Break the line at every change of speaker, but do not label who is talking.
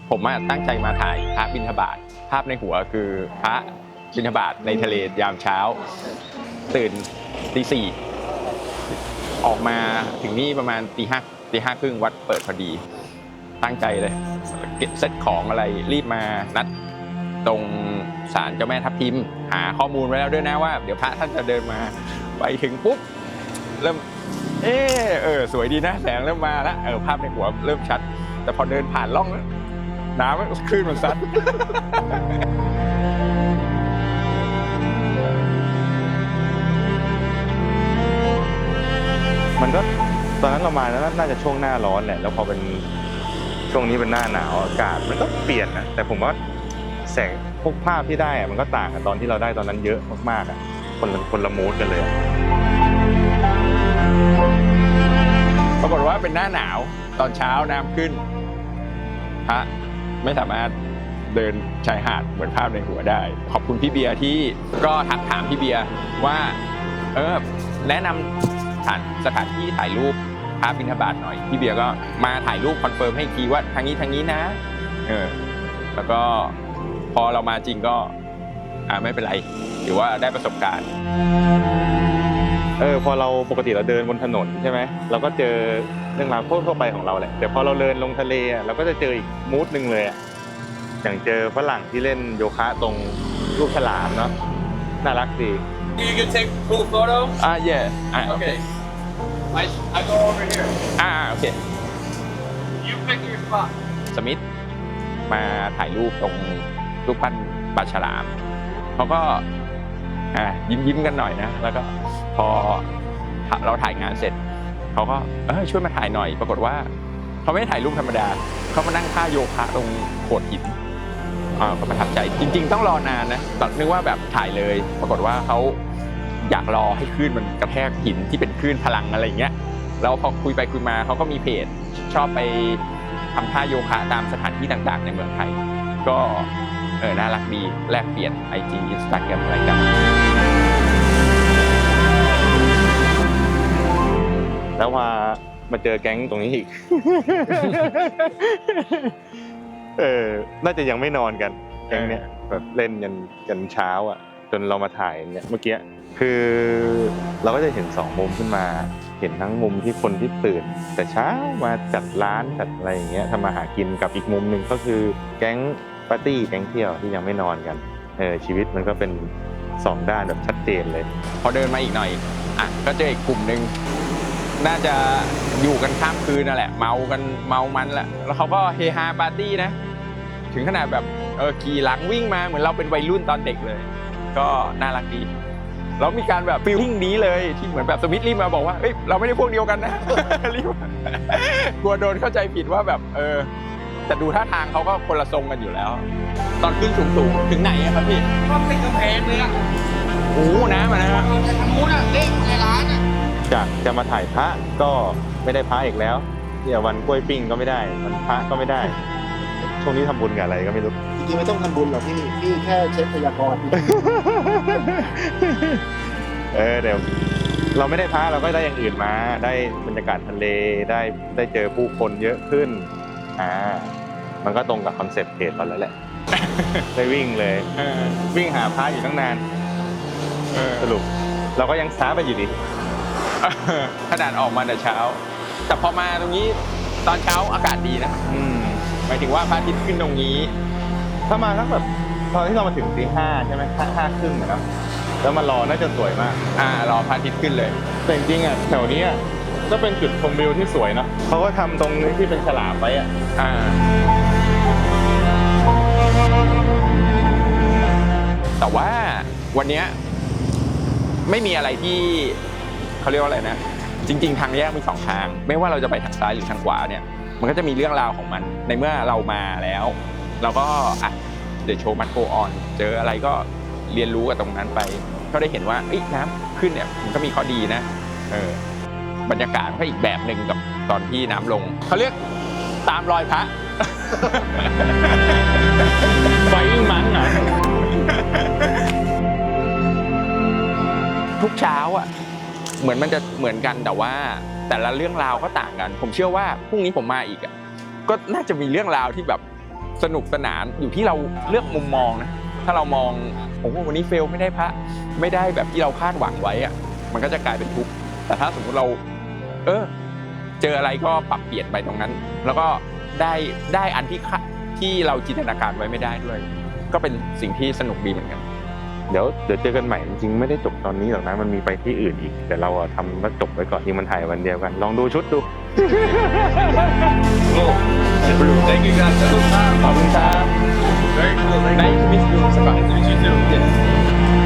ผมตั้งใจมาถ่ายพระบิณฑบาตภาพในหัวคือพระบิณฑบาตในทะเลยามเช้าตื่นตี 4ออกมาถึงนี่ประมาณตี 5ครึ่งวัดเปิดพอดีตั้งใจเลยเก็บเซ็ตของอะไรรีบมานัดตรงศาลเจ้าแม่ทับทิมหาข้อมูลไว้แล้วด้วยนะว่าเดี๋ยวพระท่านจะเดินมาไปถึงปุ๊บเริ่มสวยดีนะแสงเริ่มมาแล้วภาพในหัวเริ่มชัดแต่พอเดินผ่านร่องแล้วน้ำคลื่นมันซัด
มันก็ตอนนั้นเรามาแล้วน่าจะช่วงหน้าร้อนแหละแล้วพอเป็นช่วงนี้เป็นหน้าหนาวอากาศมันก็เปลี่ยนนะแต่ผมว่าแสงพวกภาพที่ได้มันก็ต่างกับตอนที่เราได้ตอนนั้นเยอะมากๆคนละมูดกันเลย
ปรากฏว่าเป็นหน้าหนาวตอนเช้าน้ำขึ้นพระไม่สามารถเดินชายหาดเหมือนภาพในหัวได้ขอบคุณพี่เบียร์ที่ก็ทักถามพี่เบียร์ว่าแนะนำสถานที่ถ่ายรูปพระบิณฑบาตหน่อยพี่เบียร์ก็มาถ่ายรูปคอนเฟิร์มให้อีกทีว่าทางนี้นะแล้วก็พอเรามาจริงก็ไม่เป็นไรถือว่าได้ประสบการณ์
พอเราปกติเราเดินบนถนนใช่ไหมเราก็เจอเรื่องราวทั่วไปของเราแหละแต่พอเราเดินลงทะเลเราก็จะเจออีกมูดนึงเลยอย่างเจอฝรั่งที่เล่นโยคะตรงลูกฉลามเนาะน่ารักดี
You can take cool photo.
yeah
Okay. I go over here.
โอเค
You pick your spot.
สมิธมาถ่ายรูปตรงรูปปั้นปลาฉลามเขาก็ยิ้มกันหน่อยนะแล้วก็พอเราถ่ายงานเสร็จเขาก็ช่วยมาถ่ายหน่อยปรากฏว่าเขาไม่ได้ถ่ายรูปธรรมดาเขามานั่งท่าโยคะตรงโขดหินก็ประทับใจจริงๆต้องรอนานนะตอนนึกว่าแบบถ่ายเลยปรากฏว่าเขาอยากรอให้คลื่นมันกระแทกหินที่เป็นคลื่นพลังอะไรอย่างเงี้ยแล้วพอคุยไปคุยมาเขาก็มีเพจชอบไปทำท่าโยคะตามสถานที่ต่างๆในเมืองไทยก็น่ารักดีแลกเปลี่ยน IG Instagram อะไรกัน
แล้วมาเจอแก๊งตรงนี้อีก น่าจะยังไม่นอนกันแก๊งเนี้ยแบบเล่นยันเช้าจนเรามาถ่ายเนี่ยเมื่อกี้คือเราก็จะเห็น2มุมขึ้นมาเห็นทั้งมุมที่คนที่ตื่นแต่เช้ามาจัดร้านจัดอะไรอย่างเงี้ยทำมาหากินกับอีกมุมหนึ่งก็คือแก๊งปาร์ตี้แก๊งเที่ยวที่ยังไม่นอนกันชีวิตมันก็เป็น2ด้านแบบชัดเจนเลย
พอเดินมาอีกหน่อยก็เจออีกกลุ่มนึงน่าจะอยู่กันข้ามคืนนั่นแหละเมามันแหละแล้วเขาก็เฮฮาปาร์ตี้นะถึงขนาดแบบขี่หลังวิ่งมาเหมือนเราเป็นวัยรุ่นตอนเด็กเลยก็น่ารักดีแล้วมีการแบบฟีลลิ่งนี้เลยที่เหมือนแบบสมิธรีบมาบอกว่าเราไม่ได้พวกเดียวกันนะ รีบกลัวโดนเข้าใจผิดว่าแบบแต่ดูท่าทางเขาก็คนละทรงกันอยู่แล้วตอนขึ้นสูงถึงไหนครับพี่
ก็ติดกำแพงเลย
โอ้น้ำนะฮะ
ทางนู้นเด้งในร้าน
จากจะมาถ่ายพระก็ไม่ได้พระอีกแล้วเดี๋ยววันกล้วยปิ้งก็ไม่ได้วันพระก็ไม่ได้ช่วงนี้ทำบุญกับอะไรก็ไม่รู้
จริงๆไม่ต้องทำบุญหรอกพี่แค่เช็คพยากรณ์
เดี๋ยวเราไม่ได้พระเราก็ได้อย่างอื่นมาได้บรรยากาศทะเลได้เจอผู้คนเยอะขึ้นมันก็ตรงกับคอนเซ็ปต์เพจเราแล้วแหละได้วิ่งเลยวิ่งหาพระอยู่ตั้งนานสรุปเราก็ยังช้าไปอยู่ดี
ขนาดออกมาแต่เช้าแต่พอมาตรงนี้ตอนเช้าอากาศดีนะหมายถึงว่าพระอาทิตย์ขึ้นตรงนี้
ถ้ามาทั้งแบบตอนที่เรามาถึงตี 5ใช่ไหม5 ครึ่งนะครับแล้วมารอน่าจะสวยมาก
รอพระอาทิตย์ขึ้นเลย
แต่จริงๆแถวนี้ก็เป็นจุดชมวิวที่สวยนะเขาก็ทำตรงนี้ที่เป็นฉลามไว้
แต่ว่าวันนี้ไม่มีอะไรที่เขาเรียกว่าอะไรนะจริงๆทางแยกมี2ทางไม่ว่าเราจะไปทางซ้ายหรือทางขวาเนี่ยมันก็จะมีเรื่องราวของมันในเมื่อเรามาแล้วเราก็เดี๋ยวโชว์มัดโกออนเจออะไรก็เรียนรู้กับตรงนั้นไปก็ได้เห็นว่าน้ำขึ้นเนี่ยมันก็มีข้อดีนะบรรยากาศก็อีกแบบหนึ่งกับตอนที่น้ำลงเขาเรียกตามรอยพระ
ไฟมัน
ทุกเช้าเหมือนมันจะเหมือนกันแต่ว่าแต่ละเรื่องราวก็ต่างกันผมเชื่อว่าพรุ่งนี้ผมมาอีกก็น่าจะมีเรื่องราวที่แบบ สนุกสนานอยู่ที่เราเลือกมุมมองนะถ้าเรามองโอ้โหวันนี้เฟลไม่ได้พระไม่ได้แบบที่เราคาดหวังไว้อะมันก็จะกลายเป็นทุกข์แต่ถ้าสมมุติเราเจออะไรก็ปรับเปลี่ยนไปตรงนั้น แล้วก็ได้อันที่เราจินตนาการไว้ไม่ได้ด้วย ก็เป็นสิ่งที่สนุกดีเหมือนกัน
เดี๋ยวเจอกันใหม่จริงๆไม่ได้จบตอนนี้หรอกนะมันมีไปที่อื่นอีกแต่เราทำแล้วจบไว้ก่อนที่มันถ่ายวันเดียวกัน ลองดูชุดดู
Thank you guys.
ขอบคุณครับ
Very cool. Thank you.
Nice to meet you.
You too.